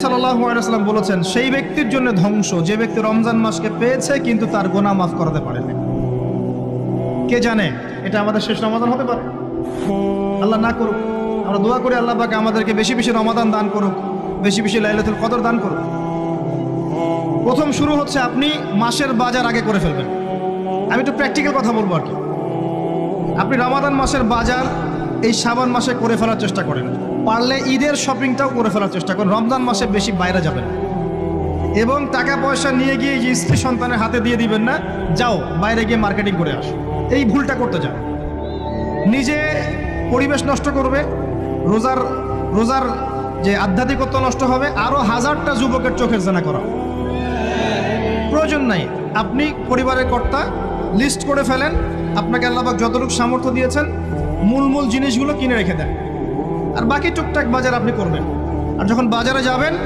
সাল্লাল্লাহু আলাইহি ওয়াসাল্লাম বলেছেন, সেই ব্যক্তির জন্য ধ্বংস যে ব্যক্তি রমজান মাসকে পেয়েছে কিন্তু তার গুনাহ মাফ করাতে পারেনি। কে জানে এটা আমাদের শেষ রমাদান হতে পারে। আল্লাহ না করুক, আমরা দোয়া করি আল্লাহ পাক আমাদেরকে বেশি বেশি রমাদান দান করুক, বেশি বেশি লাইলাতুল কদর দান করুক। প্রথম শুরু হচ্ছে আপনি মাসের বাজার আগে করে ফেলবেন। আমি একটু প্র্যাকটিক্যাল কথা বলবো আর কি। আপনি রমাদান মাসের বাজার এই শাবান মাসে করে ফেলার চেষ্টা করেন, পারলে ঈদের শপিংটাও করে ফেলার চেষ্টা করেন। রমজান মাসে বেশি বাইরে যাবেন এবং টাকা পয়সা নিয়ে গিয়ে যে স্ত্রী সন্তানের হাতে দিয়ে দিবেন না, যাও বাইরে গিয়ে মার্কেটিং করে আসো, এই ভুলটা করতে যান। নিজে পরিবেশ নষ্ট করবে, রোজার যে আধ্যাত্মিকত্ব নষ্ট হবে, আরো হাজারটা যুবকের চোখের জানা করা প্রয়োজন নাই। আপনি পরিবারের কর্তা, লিস্ট করে ফেলেন, আপনাকে আল্লাহ পাক যতটুকু সামর্থ্য দিয়েছেন মূল জিনিসগুলো কিনে রেখে দেন, আর বাকি টুকটাক বাজার আপনি করবেন। আর যখন বাজারে যাবেন